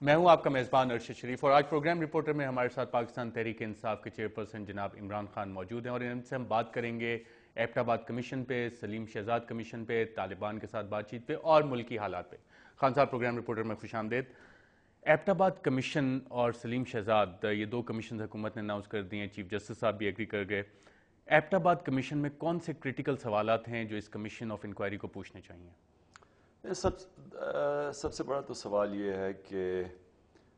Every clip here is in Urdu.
میں ہوں آپ کا میزبان ارشد شریف، اور آج پروگرام رپورٹر میں ہمارے ساتھ پاکستان تحریک انصاف کے چیئرپرسن جناب عمران خان موجود ہیں، اور ان سے ہم بات کریں گے ایبٹ آباد کمیشن پہ، سلیم شہزاد کمیشن پہ، طالبان کے ساتھ بات چیت پہ اور ملکی حالات پہ۔ خان صاحب، پروگرام رپورٹر میں خوش آمدید۔ ایبٹ آباد کمیشن اور سلیم شہزاد، یہ دو کمیشن حکومت نے اناؤنس کر دی ہیں، چیف جسٹس صاحب بھی ایگری کر گئے۔ ایبٹ آباد کمیشن میں کون سے کریٹیکل سوالات ہیں جو اس کمیشن آف انکوائری کو پوچھنے چاہیے؟ سب سے بڑا تو سوال یہ ہے کہ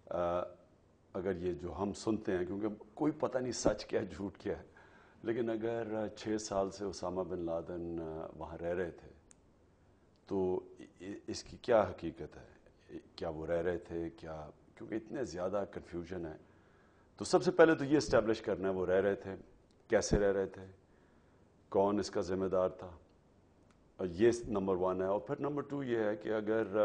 اگر یہ جو ہم سنتے ہیں، کیونکہ کوئی پتہ نہیں سچ کیا جھوٹ کیا ہے، لیکن اگر 6 سال سے اسامہ بن لادن وہاں رہ رہے تھے تو اس کی کیا حقیقت ہے؟ کیا وہ رہ رہے تھے؟ کیا، کیونکہ اتنے زیادہ کنفیوژن ہے، تو سب سے پہلے تو یہ اسٹیبلش کرنا ہے وہ رہ رہے تھے، کیسے رہ رہے تھے، کون اس کا ذمہ دار تھا، اور یہ نمبر 1 ہے۔ اور پھر نمبر 2 یہ ہے کہ اگر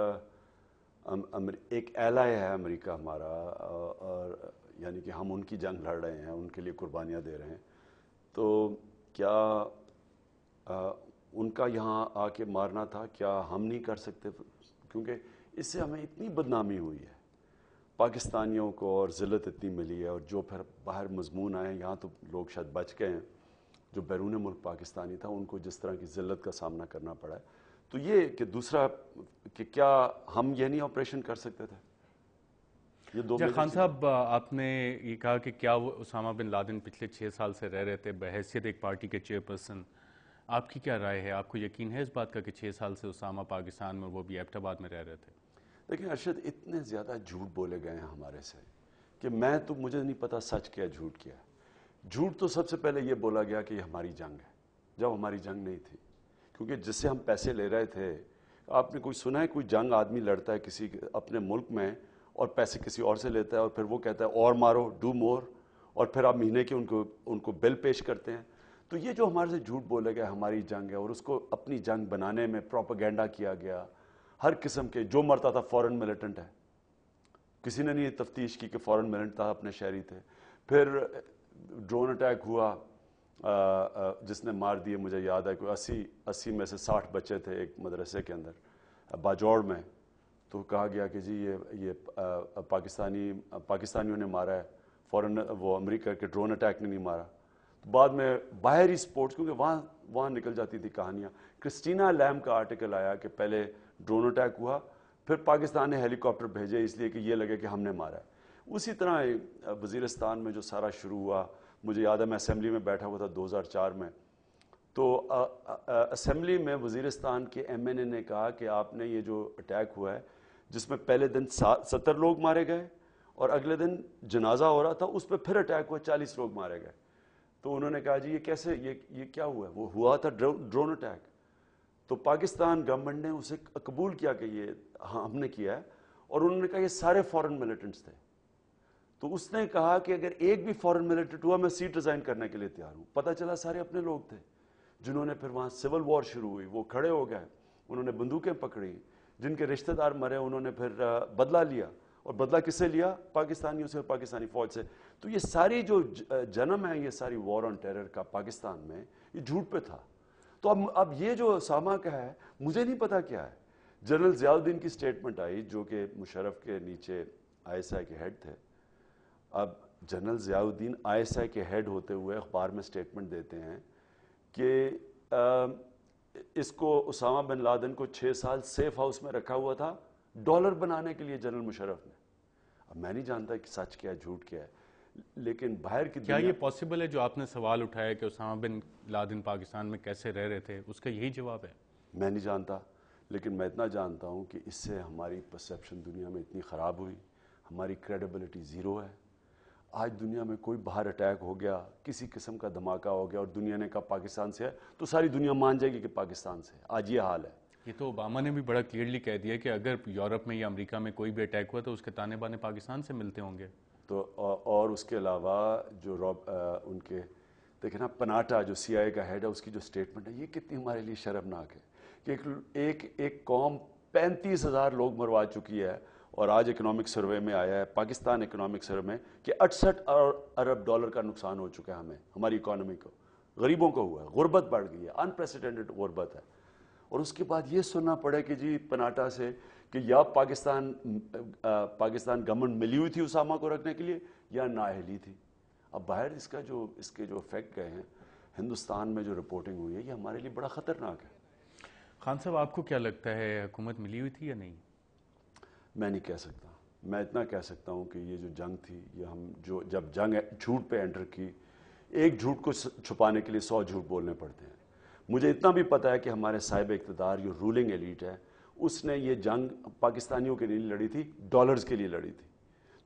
ایک ایلائی ہے امریکہ ہمارا، اور یعنی کہ ہم ان کی جنگ لڑ رہے ہیں، ان کے لیے قربانیاں دے رہے ہیں، تو کیا ان کا یہاں آ کے مارنا تھا؟ کیا ہم نہیں کر سکتے؟ کیونکہ اس سے ہمیں اتنی بدنامی ہوئی ہے پاکستانیوں کو، اور ذلت اتنی ملی ہے، اور جو پھر باہر مضمون آئے ہیں، یہاں تو لوگ شاید بچ گئے ہیں، جو بیرون ملک پاکستانی تھا ان کو جس طرح کی ذلت کا سامنا کرنا پڑا ہے۔ تو یہ کہ دوسرا کہ کیا ہم یہ نہیں آپریشن کر سکتے تھے؟ یہ دو خان صاحب، آپ نے یہ کہا کہ کیا وہ اسامہ بن لادن پچھلے 6 سال سے رہ رہے تھے بحیثیت ایک پارٹی کے چیئرپرسن، آپ کی کیا رائے ہے؟ آپ کو یقین ہے اس بات کا کہ 6 سال سے اسامہ پاکستان میں، وہ بھی ایبٹ آباد میں رہ رہے تھے؟ لیکن ارشد، اتنے زیادہ جھوٹ بولے گئے ہیں ہمارے سے کہ مجھے نہیں پتا سچ کیا جھوٹ کیا ہے۔ جھوٹ تو سب سے پہلے یہ بولا گیا کہ یہ ہماری جنگ ہے، جب ہماری جنگ نہیں تھی، کیونکہ جس سے ہم پیسے لے رہے تھے۔ آپ نے کوئی سنا ہے کوئی جنگ آدمی لڑتا ہے کسی اپنے ملک میں اور پیسے کسی اور سے لیتا ہے، اور پھر وہ کہتا ہے اور مارو، ڈو مور، اور پھر آپ مہینے کے ان کو بل پیش کرتے ہیں؟ تو یہ جو ہمارے سے جھوٹ بولے گئے ہماری جنگ ہے، اور اس کو اپنی جنگ بنانے میں پروپیگنڈا کیا گیا ہر قسم کے، جو مرتا تھا فورن ملیٹنٹ ہے، کسی نے نہیں تفتیش کی کہ فورن ملیٹنٹ تھا، اپنے شہری تھے۔ پھر ڈرون اٹیک ہوا جس نے مار دیے، مجھے یاد ہے کوئی 80 میں سے 60 بچے تھے ایک مدرسے کے اندر باجوڑ میں، تو کہا گیا کہ جی یہ پاکستانیوں نے مارا ہے، وہ امریکہ کے ڈرون اٹیک نے نہیں مارا۔ بعد میں باہری سپورٹس، کیونکہ وہاں نکل جاتی تھی کہانیاں۔ کرسٹینا لیم کا آرٹیکل آیا کہ پہلے ڈرون اٹیک ہوا، پھر پاکستان نے ہیلی کاپٹر بھیجے اس لیے کہ یہ لگے کہ ہم نے مارا ہے۔ اسی طرح وزیرستان میں جو سارا شروع ہوا، مجھے یاد ہے میں اسمبلی میں بیٹھا ہوا تھا 2004 میں، تو اسمبلی میں وزیرستان کے ایم این اے نے کہا کہ آپ نے یہ جو اٹیک ہوا ہے، جس میں پہلے دن 70 لوگ مارے گئے اور اگلے دن جنازہ ہو رہا تھا، اس پہ پھر اٹیک ہوا، 40 لوگ مارے گئے۔ تو انہوں نے کہا جی یہ کیسے، یہ کیا ہوا ہے؟ وہ ہوا تھا ڈرون اٹیک۔ تو پاکستان گورنمنٹ نے اسے قبول کیا کہ یہ ہم نے کیا ہے، اور انہوں نے کہا یہ سارے فورن ملیٹنٹس تھے۔ تو اس نے کہا کہ اگر ایک بھی فورن ملیٹنٹ ہوا میں سیٹ ریزائن کرنے کے لیے تیار ہوں۔ پتہ چلا سارے اپنے لوگ تھے، جنہوں نے پھر وہاں سول وار شروع ہوئی، وہ کھڑے ہو گئے، انہوں نے بندوقیں پکڑی، جن کے رشتہ دار مرے انہوں نے پھر بدلہ لیا، اور بدلہ کس سے لیا؟ پاکستانیوں سے اور پاکستانی فوج سے۔ تو یہ ساری جو جنم ہے، یہ ساری وار آن ٹیرر کا پاکستان میں، یہ جھوٹ پہ تھا۔ تو اب یہ جو اسامہ کا ہے، مجھے نہیں پتا کیا ہے۔ جنرل ضیاء الدین کی سٹیٹمنٹ آئی، جو کہ مشرف کے نیچے آئی ایس آئی کے ہیڈ تھے۔ اب general Zia Uddin I S I کے ہیڈ ہوتے ہوئے اخبار میں سٹیٹمنٹ دیتے ہیں کہ اس کو اسامہ بن لادن کو 6 سال سیف ہاؤس میں رکھا ہوا تھا ڈالر بنانے کے لیے جنرل مشرف نے۔ اب میں نہیں جانتا کہ سچ کیا ہے جھوٹ کیا ہے، لیکن باہر کی کیا یہ پاسبل ہے جو آپ نے سوال اٹھایا کہ اسامہ بن لادن پاکستان میں کیسے رہ رہے تھے، اس کا یہی جواب ہے؟ میں نہیں جانتا، لیکن میں اتنا جانتا ہوں کہ اس سے ہماری پرسیپشن دنیا میں اتنی خراب ہوئی، ہماری کریڈیبلٹی زیرو ہے۔ آج دنیا میں کوئی باہر اٹیک ہو گیا، کسی قسم کا دھماکہ ہو گیا، اور دنیا نے کہا پاکستان سے ہے، تو ساری دنیا مان جائے گی کہ پاکستان سے ہے۔ آج یہ حال ہے۔ یہ تو اوباما نے بھی بڑا کلیئرلی کہہ دیا کہ اگر یورپ میں یا امریکہ میں کوئی بھی اٹیک ہوا تو اس کے تانے بانے پاکستان سے ملتے ہوں گے۔ تو اور اس کے علاوہ جو ان کے دیکھیں نا، پناٹا جو سی آئی کا ہیڈ ہے، اس کی جو سٹیٹمنٹ ہے، یہ کتنی ہمارے لیے شرمناک ہے کہ ایک قوم 35,000 لوگ مروا چکی ہے، اور آج اکنامک سروے میں آیا ہے، پاکستان اکنامک سروے میں، کہ 68 ارب ڈالر کا نقصان ہو چکا ہے ہمیں، ہماری اکانومی کو، غریبوں کو ہوا ہے، غربت بڑھ گئی ہے، انپریسیڈنٹڈ غربت ہے۔ اور اس کے بعد یہ سننا پڑے کہ جی پناٹا سے کہ یا پاکستان گورنمنٹ ملی ہوئی تھی اسامہ کو رکھنے کے لیے یا نااہلی تھی. اب باہر اس کے جو افیکٹ گئے ہیں ہندوستان میں جو رپورٹنگ ہوئی ہے یہ ہمارے لیے بڑا خطرناک ہے. خان صاحب آپ کو کیا لگتا ہے حکومت ملی ہوئی تھی یا نہیں؟ میں نہیں کہہ سکتا. میں اتنا کہہ سکتا ہوں کہ یہ جو جنگ تھی یہ ہم جب جنگ جھوٹ پہ انٹر کی، ایک جھوٹ کو چھپانے کے لیے 100 جھوٹ بولنے پڑتے ہیں. مجھے اتنا بھی پتہ ہے کہ ہمارے صاحب اقتدار جو رولنگ ایلیٹ ہے اس نے یہ جنگ پاکستانیوں کے لیے لڑی تھی، ڈالرز کے لیے لڑی تھی.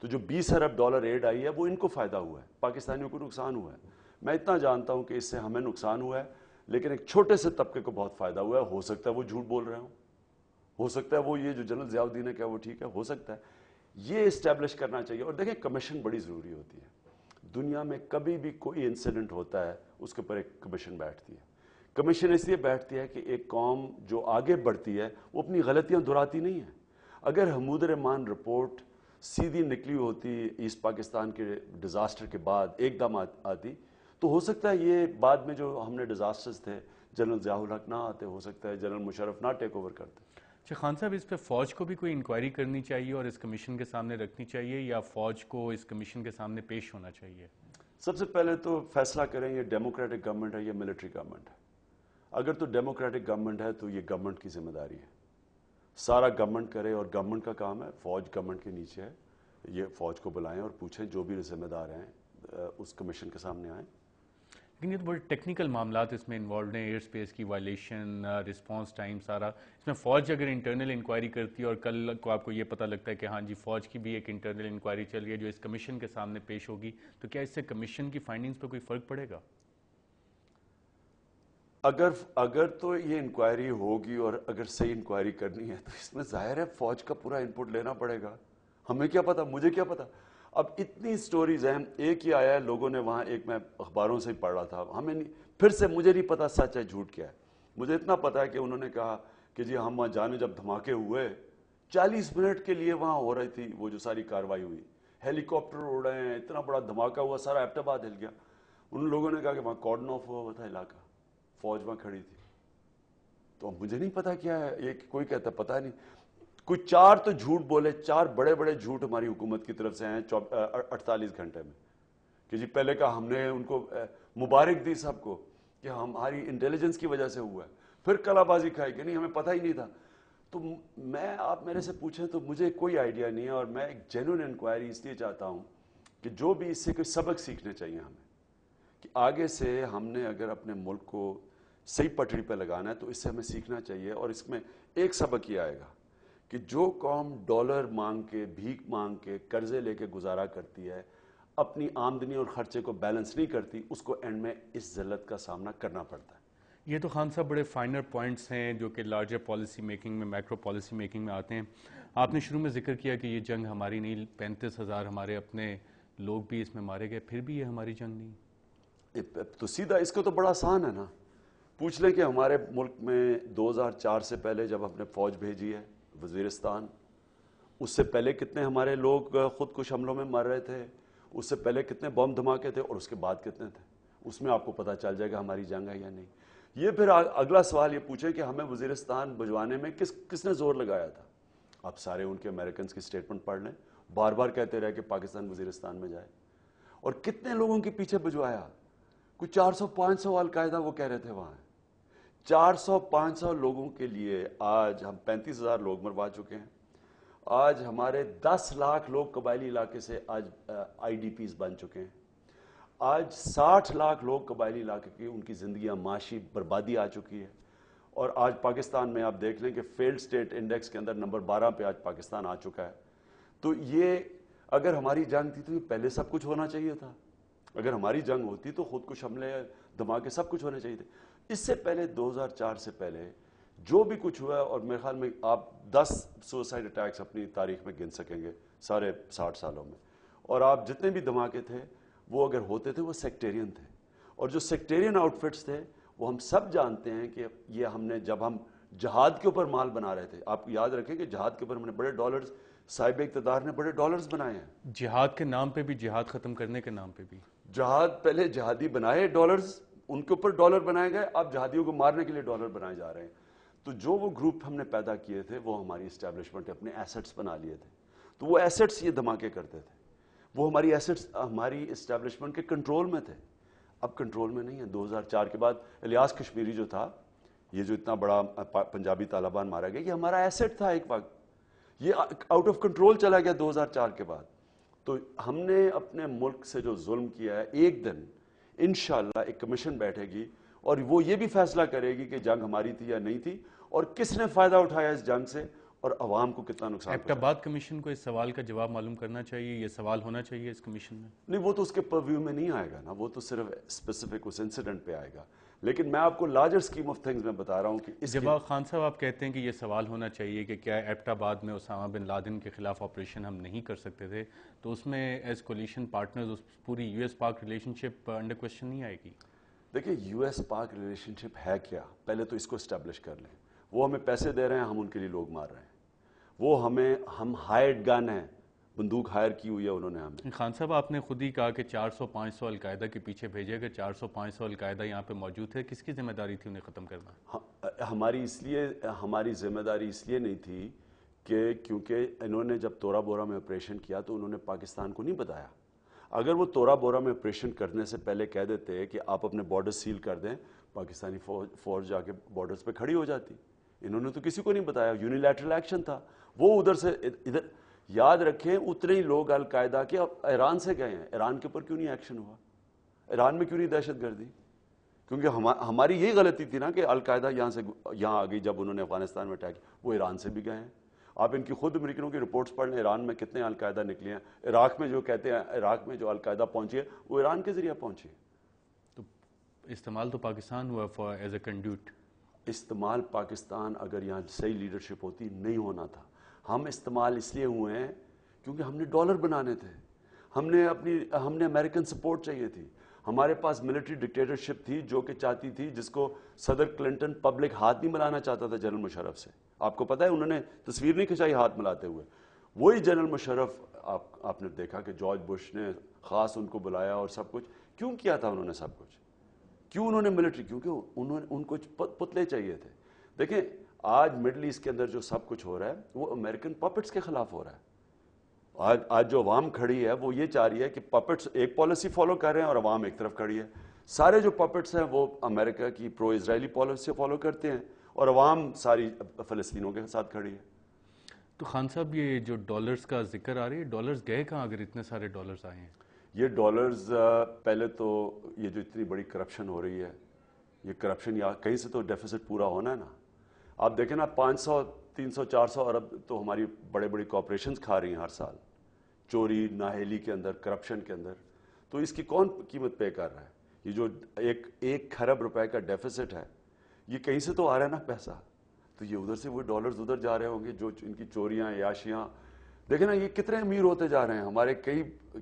تو جو 20 ارب ڈالر ایڈ آئی ہے وہ ان کو فائدہ ہوا ہے، پاکستانیوں کو نقصان ہوا ہے. میں اتنا جانتا ہوں کہ اس سے ہمیں نقصان ہوا ہے لیکن ایک چھوٹے سے طبقے کو بہت فائدہ ہوا ہے. ہو سکتا ہے وہ جھوٹ بول رہے ہوں، ہو سکتا ہے وہ یہ جو جنرل ضیاء الدین نے کہا وہ ٹھیک ہے، ہو سکتا ہے. یہ اسٹیبلش کرنا چاہیے. اور دیکھیں کمیشن بڑی ضروری ہوتی ہے. دنیا میں کبھی بھی کوئی انسیڈنٹ ہوتا ہے اس کے اوپر ایک کمیشن بیٹھتی ہے. کمیشن اس لیے بیٹھتی ہے کہ ایک قوم جو آگے بڑھتی ہے وہ اپنی غلطیاں دہراتی نہیں ہے. اگر حمود الرحمان رپورٹ سیدھی نکلی ہوتی ایسٹ پاکستان کے ڈیزاسٹر کے بعد ایک دم آتی تو ہو سکتا ہے یہ بعد میں جو ہم نے ڈیزاسٹرز تھے جنرل ضیاء الحق نہ آتے، ہو سکتا ہے جنرل مشرف نہ ٹیک اوور کرتے. اچھا خان صاحب، اس پہ فوج کو بھی کوئی انکوائری کرنی چاہیے اور اس کمیشن کے سامنے رکھنی چاہیے یا فوج کو اس کمیشن کے سامنے پیش ہونا چاہیے؟ سب سے پہلے تو فیصلہ کریں یہ ڈیموکریٹک گورنمنٹ ہے یا ملٹری گورنمنٹ ہے. اگر تو ڈیموکریٹک گورنمنٹ ہے تو یہ گورنمنٹ کی ذمہ داری ہے، سارا گورنمنٹ کرے اور گورنمنٹ کا کام ہے. فوج گورنمنٹ کے نیچے ہے، یہ فوج کو بلائیں اور پوچھیں، جو بھی ذمہ دار ہیں اس کمیشن کے سامنے آئیں. لیکن یہ تو بڑے ٹیکنیکل معاملات اس میں انوالوڈ ہیں، ایئر سپیس کی وائلیشن، رسپانس ٹائم سارا. اس میں فوج اگر انٹرنل انکوائری کرتی ہے اور کل کو آپ کو یہ پتہ لگتا ہے کہ ہاں جی فوج کی بھی ایک انٹرنل انکوائری چل رہی ہے جو اس کمیشن کے سامنے پیش ہوگی، تو کیا اس سے کمیشن کی فائنڈنگز پہ کوئی فرق پڑے گا؟ اگر تو یہ انکوائری ہوگی اور اگر صحیح انکوائری کرنی ہے تو اس میں ظاہر ہے فوج کا پورا انپٹ لینا پڑے گا. ہمیں کیا پتا، مجھے کیا پتا. اب اتنی سٹوریز ہیں، ایک ہی آیا ہے لوگوں نے وہاں، ایک میں اخباروں سے ہی پڑھ رہا تھا، ہمیں نہیں، پھر سے مجھے نہیں پتا سچ ہے جھوٹ کیا ہے. مجھے اتنا پتا ہے کہ انہوں نے کہا کہ جی ہم وہاں جانے جب دھماکے ہوئے 40 منٹ کے لیے وہاں ہو رہی تھی وہ جو ساری کاروائی ہوئی، ہیلی کاپٹر اڑ رہے ہیں، اتنا بڑا دھماکہ ہوا، سارا ایبٹ آباد ہل گیا. ان لوگوں نے کہا کہ وہاں کارڈن آف ہوا تھا علاقہ، فوج وہاں کھڑی تھی. تو مجھے نہیں پتا کیا ہے یہ، کوئی کہتا پتا نہیں. کوئی 4 تو جھوٹ بولے، 4 بڑے بڑے جھوٹ ہماری حکومت کی طرف سے ہیں 48 گھنٹے میں کہ جی پہلے کہا ہم نے ان کو مبارک دی سب کو کہ ہماری انٹیلیجنس کی وجہ سے ہوا ہے، پھر کلا بازی کھائی کہ نہیں ہمیں پتہ ہی نہیں تھا. تو آپ میرے سے پوچھیں تو مجھے کوئی آئیڈیا نہیں ہے. اور میں ایک جینوئن انکوائری اس لیے چاہتا ہوں کہ جو بھی اس سے کوئی سبق سیکھنے چاہیے ہمیں، کہ آگے سے ہم نے اگر اپنے ملک کو صحیح پٹری پہ لگانا ہے تو اس سے ہمیں سیکھنا چاہیے. اور اس میں ایک سبق یہ آئے گا کہ جو قوم ڈالر مانگ کے، بھیک مانگ کے، قرضے لے کے گزارا کرتی ہے، اپنی آمدنی اور خرچے کو بیلنس نہیں کرتی، اس کو اینڈ میں اس ذلت کا سامنا کرنا پڑتا ہے. یہ تو خان صاحب بڑے فائنر پوائنٹس ہیں جو کہ لارجر پالیسی میکنگ میں، میکرو پالیسی میکنگ میں آتے ہیں. آپ نے شروع میں ذکر کیا کہ یہ جنگ ہماری نہیں، 35,000 ہمارے اپنے لوگ بھی اس میں مارے گئے، پھر بھی یہ ہماری جنگ نہیں. تو سیدھا اس کو تو بڑا آسان ہے نا، پوچھ لیں کہ ہمارے ملک میں 2004 سے پہلے جب ہم نے فوج بھیجی ہے وزیرستان، اس سے پہلے کتنے ہمارے لوگ خود کش حملوں میں مر رہے تھے، اس سے پہلے کتنے بم دھماکے تھے اور اس کے بعد کتنے تھے. اس میں آپ کو پتہ چل جائے گا ہماری جنگ ہے یا نہیں. یہ پھر اگلا سوال یہ پوچھیں کہ ہمیں وزیرستان بھجوانے میں کس نے زور لگایا تھا. آپ سارے ان کے امریکنز کی سٹیٹمنٹ پڑھ لیں، بار بار کہتے رہے کہ پاکستان وزیرستان میں جائے. اور کتنے لوگوں کے پیچھے بھجوایا، کوئی 400-500 القاعدہ وہ کہہ رہے تھے وہاں. 400-500 لوگوں کے لیے آج ہم 35,000 لوگ مروا چکے ہیں. آج ہمارے 10 لاکھ لوگ قبائلی علاقے سے آج آئی ڈی پیز بن چکے ہیں. آج 60 لاکھ لوگ قبائلی علاقے کی ان کی زندگیاں، معاشی بربادی آ چکی ہے. اور آج پاکستان میں آپ دیکھ لیں کہ فیلڈ سٹیٹ انڈیکس کے اندر نمبر 12 پہ آج پاکستان آ چکا ہے. تو یہ اگر ہماری جنگ تھی تو یہ پہلے سب کچھ ہونا چاہیے تھا. اگر ہماری جنگ ہوتی تو خود کش حملے، دھماکے سب کچھ ہونے چاہیے تھے. اس سے پہلے 2004 سے پہلے جو بھی کچھ ہوا ہے، اور میرے خیال میں آپ 10 سوسائڈ اٹیکس اپنی تاریخ میں گن سکیں گے سارے 60 سالوں میں. اور آپ جتنے بھی دھماکے تھے وہ اگر ہوتے تھے وہ سیکٹیرین تھے. اور جو سیکٹیرین آؤٹ فٹس تھے وہ ہم سب جانتے ہیں کہ یہ ہم نے جب ہم جہاد کے اوپر مال بنا رہے تھے، آپ یاد رکھیں کہ جہاد کے اوپر ہم نے بڑے ڈالرز، صاحب اقتدار نے بڑے ڈالرز بنائے ہیں. جہاد کے نام پہ بھی، جہاد ختم کرنے کے نام پہ بھی جہاد، پہلے جہادی بنائے ڈالرز، ان کے اوپر ڈالر بنائے گئے، اب جہادیوں کو مارنے کے لیے ڈالر بنائے جا رہے ہیں. تو جو وہ گروپ ہم نے پیدا کیے تھے وہ ہماری اسٹیبلشمنٹ اپنے ایسٹس بنا لیے تھے. تو وہ ایسٹس یہ دھماکے کرتے تھے, وہ ہماری ایسٹس ہماری اسٹیبلشمنٹ کے کنٹرول میں تھے. اب کنٹرول میں نہیں ہے. 2004 کے بعد الیاس کشمیری جو تھا, یہ جو اتنا بڑا پنجابی طالبان مارا گیا, یہ ہمارا ایسٹ تھا ایک وقت, یہ آؤٹ آف کنٹرول چلا گیا 2004 کے بعد. تو ہم نے اپنے ملک سے جو ظلم کیا ہے, ایک دن انشاءاللہ ایک کمیشن بیٹھے گی اور وہ یہ بھی فیصلہ کرے گی کہ جنگ ہماری تھی یا نہیں تھی, اور کس نے فائدہ اٹھایا اس جنگ سے, اور عوام کو کتنا نقصان ایبٹ آباد کمیشن کو اس سوال کا جواب معلوم کرنا چاہیے, یہ سوال ہونا چاہیے اس کمیشن میں. نہیں, وہ تو اس کے پرویو میں نہیں آئے گا نا, وہ تو صرف اسپیسیفک اس انسیڈنٹ پہ آئے گا. لیکن میں آپ کو لارجر اسکیم آف تھنگز میں بتا رہا ہوں کہ جب خان صاحب آپ کہتے ہیں کہ یہ سوال ہونا چاہیے کہ کیا ایبٹ آباد میں اسامہ بن لادن کے خلاف آپریشن ہم نہیں کر سکتے تھے, تو اس میں ایز کولیشن پارٹنرز اس پوری یو ایس پاک ریلیشن شپ انڈر کوشچن نہیں آئے گی؟ دیکھیں, یو ایس پاک ریلیشن شپ ہے کیا, پہلے تو اس کو اسٹیبلش کر لیں. وہ ہمیں پیسے دے رہے ہیں, ہم ان کے لیے لوگ مار رہے ہیں. وہ ہم ہائرڈ گن ہیں, بندوق ہائر کی ہوئی ہے انہوں نے ہمیں. خان صاحب آپ نے خود ہی کہا کہ 400-500 القاعدہ کے پیچھے بھیجے گئے, 400-500 القاعدہ یہاں پہ موجود تھے, کس کی ذمہ داری تھی انہیں ختم کرنا؟ ہماری ذمہ داری اس لیے نہیں تھی کہ کیونکہ انہوں نے جب تورا بورا میں آپریشن کیا تو انہوں نے پاکستان کو نہیں بتایا. اگر وہ تورا بورا میں آپریشن کرنے سے پہلے کہہ دیتے کہ آپ اپنے بارڈر سیل کر دیں, پاکستانی فوج جا کے بارڈرز پہ کھڑی ہو جاتی. انہوں نے تو کسی کو نہیں بتایا, یونیلیٹرل ایکشن تھا. وہ ادھر سے ادھر, یاد رکھیں اتنے ہی لوگ القاعدہ کے ایران سے گئے ہیں. ایران کے اوپر کیوں نہیں ایکشن ہوا؟ ایران میں کیوں نہیں دہشت گردی؟ کیونکہ ہماری یہی غلطی تھی نا کہ القاعدہ یہاں آ گئی جب انہوں نے افغانستان میں اٹیک. وہ ایران سے بھی گئے ہیں. آپ ان کی خود امریکنوں کی رپورٹس پڑھ لیں, ایران میں کتنے القاعدہ نکلے ہیں. عراق میں جو کہتے ہیں عراق میں جو القاعدہ پہنچی ہے وہ ایران کے ذریعے پہنچی ہے. تو استعمال تو پاکستان ہوا فار ایز اے کنڈیوٹ. استعمال پاکستان اگر یہاں صحیح لیڈرشپ ہوتی نہیں ہونا تھا. ہم استعمال اس لیے ہوئے ہیں کیونکہ ہم نے ڈالر بنانے تھے, ہم نے امریکن سپورٹ چاہیے تھی. ہمارے پاس ملٹری ڈکٹیٹرشپ تھی جو کہ چاہتی تھی, جس کو صدر کلنٹن پبلک ہاتھ نہیں ملانا چاہتا تھا جنرل مشرف سے. آپ کو پتہ ہے انہوں نے تصویر نہیں کھنچائی ہاتھ ملاتے ہوئے. وہی جنرل مشرف آپ نے دیکھا کہ جارج بش نے خاص ان کو بلایا اور سب کچھ. کیوں کیا تھا انہوں نے سب کچھ؟ کیوں انہوں نے ملٹری؟ کیونکہ ان کو پتلے چاہیے تھے. دیکھیں, آج مڈل ایسٹ کے اندر جو سب کچھ ہو رہا ہے وہ امریکن پپٹس کے خلاف ہو رہا ہے. آج جو عوام کھڑی ہے وہ یہ چاہ رہی ہے کہ پپٹس ایک پالیسی فالو کر رہے ہیں اور عوام ایک طرف کھڑی ہے. سارے جو پپٹس ہیں وہ امریکہ کی پرو اسرائیلی پالیسی فالو کرتے ہیں اور عوام ساری فلسطینوں کے ساتھ کھڑی ہے. تو خان صاحب یہ جو ڈالرز کا ذکر آ رہی ہے, ڈالرز گئے کہاں اگر اتنے سارے ڈالرز آئے ہیں؟ یہ ڈالرز پہلے تو یہ جو اتنی بڑی کرپشن ہو رہی ہے, یہ کرپشن یا کہیں سے تو ڈیفیسٹ پورا ہونا ہے نا. آپ دیکھیں نا 500 300 400 ارب تو ہماری بڑے بڑی کارپوریشنز کھا رہی ہیں ہر سال, چوری ناہیلی کے اندر, کرپشن کے اندر. تو اس کی کون قیمت پے کر رہا ہے؟ یہ جو 1 کھرب روپے کا ڈیفیسٹ ہے, یہ کہیں سے تو آ رہا ہے نا پیسہ. تو یہ ادھر سے وہ ڈالرز ادھر جا رہے ہوں گے, جو ان کی چوریاں عیاشیاں. دیکھیں نا یہ کتنے امیر ہوتے جا رہے ہیں. ہمارے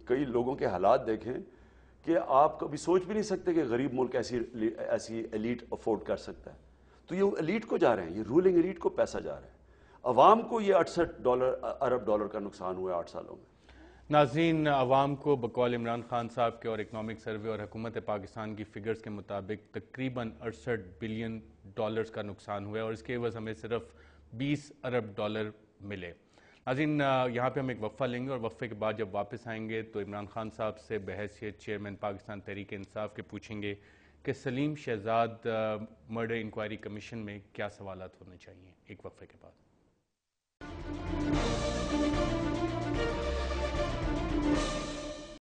کئی لوگوں کے حالات دیکھیں کہ آپ کبھی سوچ بھی نہیں سکتے کہ غریب ملک ایسی ایلیٹ افورڈ کر سکتا ہے. تو یہ ایلیٹ کو جا رہے ہیں, یہ رولنگ ایلیٹ کو پیسہ جا رہا ہے. عوام کو یہ 68 ارب ڈالر کا نقصان ہوا ہے 8 سالوں میں. ناظرین, عوام کو بقول عمران خان صاحب کے اور اکنامک سروے اور حکومت پاکستان کی فگرز کے مطابق تقریباً 68 بلین ڈالرز کا نقصان ہوا ہے, اور اس کے عوض ہمیں صرف 20 ارب ڈالر ملے. ناظرین, یہاں پہ ہم ایک وقفہ لیں گے اور وقفے کے بعد جب واپس آئیں گے تو عمران خان صاحب سے بحیثیت چیئرمین پاکستان تحریک انصاف کے پوچھیں گے کہ سلیم شہزاد مرڈر انکوائری کمیشن میں کیا سوالات ہونے چاہیے. ایک وقفے کے بعد.